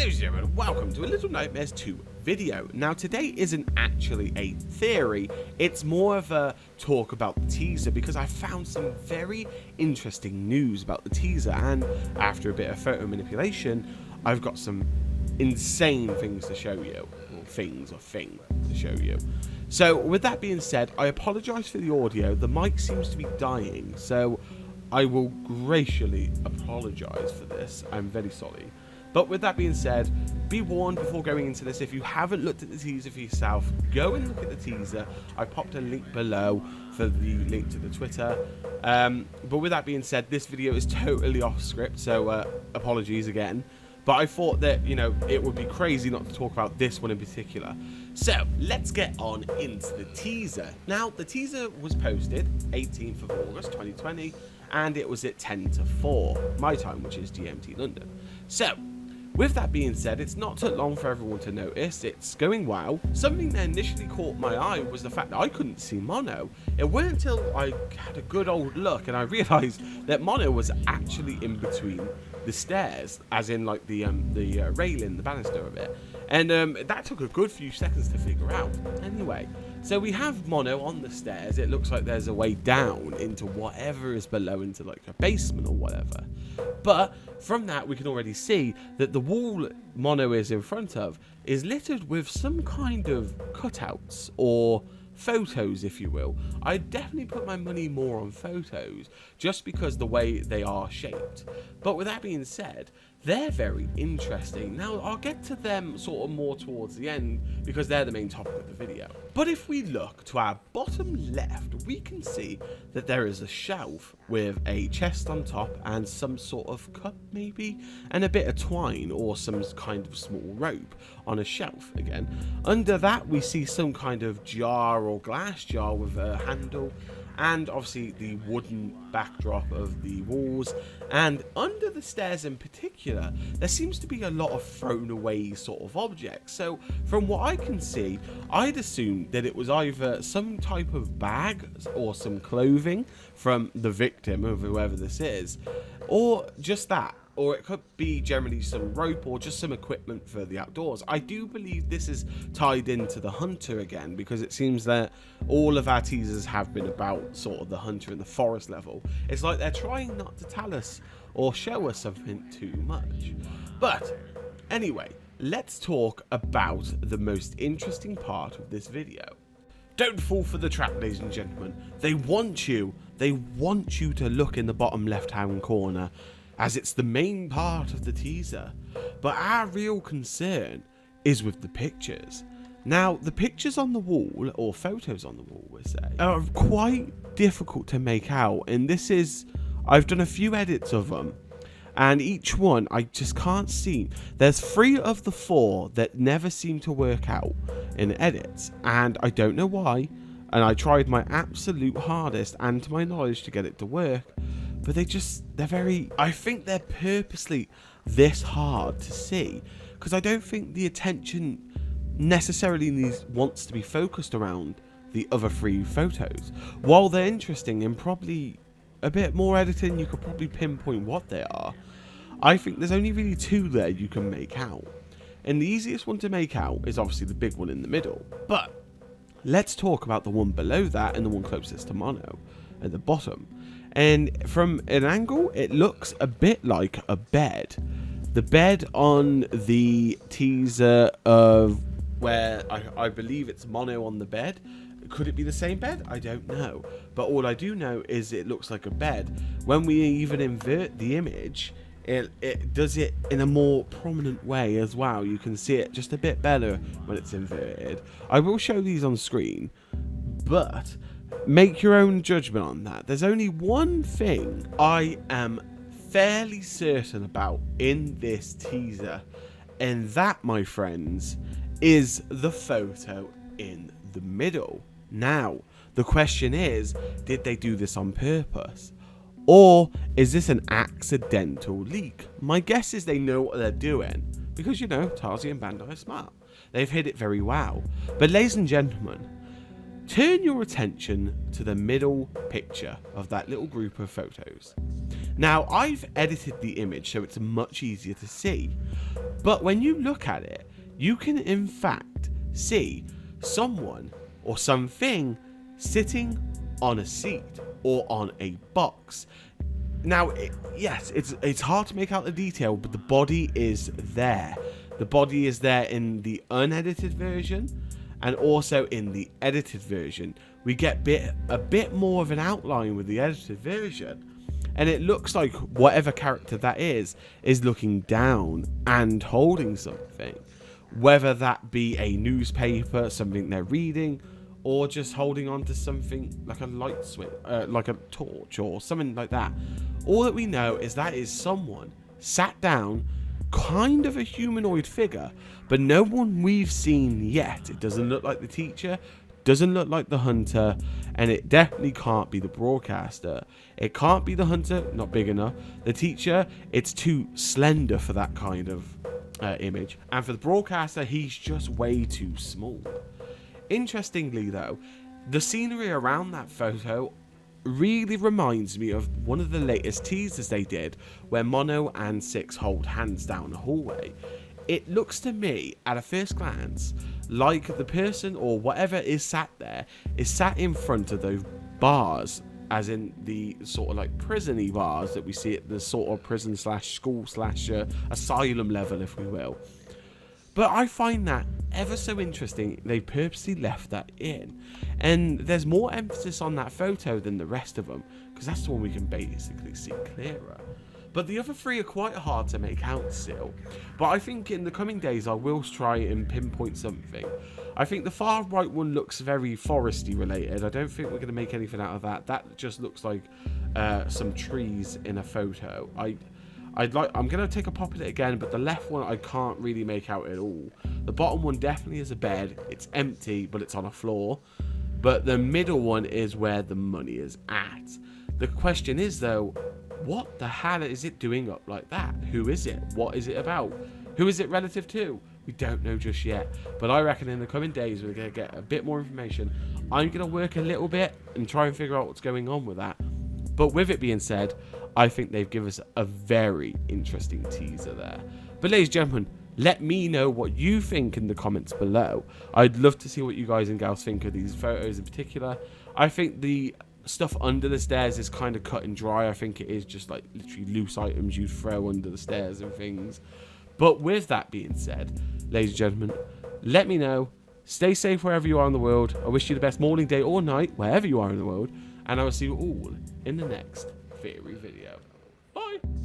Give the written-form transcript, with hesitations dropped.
Ladies and gentlemen, welcome to a Little Nightmares 2 video. Now today isn't actually a theory, it's more of a talk about the teaser because I found some very interesting news about the teaser, and after a bit of photo manipulation, I've got some insane things to show you. Or thing to show you. So with that being said, I apologise for the audio. The mic seems to be dying, so I will graciously apologise for this. I'm very sorry. But with that being said, be warned before going into this, if you haven't looked at the teaser for yourself, go and look at the teaser. I popped a link below for the link to the Twitter. But with that being said, this video is totally off script, so apologies again. But I thought that, you know, it would be crazy not to talk about this one in particular. So, let's get on into the teaser. Now, the teaser was posted 18th of August 2020, and it was at 10 to 4, my time, which is GMT London. So, with that being said, it's not took long for everyone to notice. It's going well. Something that initially caught my eye was the fact that I couldn't see Mono. It wasn't until I had a good old look and I realised that Mono was actually in between the stairs, as in like the railing, the banister of it. And that took a good few seconds to figure out. Anyway, so we have Mono on the stairs. It looks like there's a way down into whatever is below, into like a basement or whatever. But from that, we can already see that the wall Mono is in front of is littered with some kind of cutouts or photos, if you will. I'd definitely put my money more on photos just because the way they are shaped. But with that being said, they're very interesting. Now, I'll get to them sort of more towards the end because they're the main topic of the video. But if we look to our bottom left, we can see that there is a shelf with a chest on top and some sort of cup maybe, and a bit of twine or some kind of small rope on a shelf again. Under that, we see some kind of jar or glass jar with a handle, and obviously the wooden backdrop of the walls. And under the stairs in particular, there seems to be a lot of thrown away sort of objects. So from what I can see, I'd assume that it was either some type of bag or some clothing from the victim, of whoever this is, or just that. Or it could be generally some rope or just some equipment for the outdoors. I do believe this is tied into the hunter again, because it seems that all of our teasers have been about sort of the hunter and the forest level. It's like they're trying not to tell us or show us something too much. But anyway, let's talk about the most interesting part of this video. Don't fall for the trap, ladies and gentlemen. They want you to look in the bottom left-hand corner, as it's the main part of the teaser. But our real concern is with the pictures. Now, the pictures on the wall, or photos on the wall, we say, are quite difficult to make out. And this is, I've done a few edits of them, and each one I just can't see. There's 3 of the 4 that never seem to work out in edits, and I don't know why. And I tried my absolute hardest and to my knowledge to get it to work, but I think they're purposely this hard to see, because I don't think the attention necessarily wants to be focused around the other 3 photos. While they're interesting and probably a bit more editing, you could probably pinpoint what they are. I think there's only really 2 there you can make out. And the easiest one to make out is obviously the big one in the middle. But let's talk about the one below that and the one closest to Mono at the bottom. And from an angle, it looks a bit like a bed. The bed on the teaser of where I believe it's Mono on the bed. Could it be the same bed? I don't know. But all I do know is it looks like a bed. When we even invert the image, it does it in a more prominent way as well. You can see it just a bit better when it's inverted. I will show these on screen, but make your own judgment on that. There's only one thing I am fairly certain about in this teaser, and that, my friends, is the photo in the middle. Now, the question is, did they do this on purpose? Or is this an accidental leak? My guess is they know what they're doing, because, you know, Tarzi and Bandai are smart. They've hid it very well. But ladies and gentlemen, turn your attention to the middle picture of that little group of photos. Now, I've edited the image so it's much easier to see, but when you look at it, you can in fact see someone or something sitting on a seat or on a box. Now, yes, it's hard to make out the detail, but the body is there. The body is there in the unedited version, and also in the edited version. We get a bit more of an outline with the edited version, and it looks like whatever character that is looking down and holding something, whether that be a newspaper, something they're reading, or just holding on to something like a light switch, like a torch or something like that. All that we know is that is someone sat down, kind of a humanoid figure, but no one we've seen yet. It doesn't look like the teacher, doesn't look like the hunter, and it definitely can't be the broadcaster. It can't be the hunter, not big enough. The teacher, it's too slender for that kind of image. And for the broadcaster, he's just way too small. Interestingly though, the scenery around that photo really reminds me of one of the latest teasers they did, where Mono and Six hold hands down a hallway. It looks to me, at a first glance, like the person or whatever is sat there is sat in front of those bars, as in the sort of like prison-y bars that we see at the sort of prison slash school slash asylum level, if we will. But I find that ever so interesting. They purposely left that in, and there's more emphasis on that photo than the rest of them, because that's the one we can basically see clearer. But the other three are quite hard to make out still. But I think in the coming days I will try and pinpoint something. I think the far right one looks very foresty related. I don't think we're going to make anything out of that. That just looks like some trees in a photo. I'm going to take a pop at it again, but the left one I can't really make out at all. The bottom one definitely is a bed. It's empty, but it's on a floor. But the middle one is where the money is at. The question is, though, what the hell is it doing up like that? Who is it? What is it about? Who is it relative to? We don't know just yet. But I reckon in the coming days we're going to get a bit more information. I'm going to work a little bit and try and figure out what's going on with that. But with it being said, I think they've given us a very interesting teaser there. But ladies and gentlemen, let me know what you think in the comments below. I'd love to see what you guys and gals think of these photos in particular. I think the stuff under the stairs is kind of cut and dry. I think it is just like literally loose items you'd throw under the stairs and things. But with that being said, ladies and gentlemen, let me know. Stay safe wherever you are in the world. I wish you the best morning, day or night, wherever you are in the world. And I will see you all in the next theory video. Bye!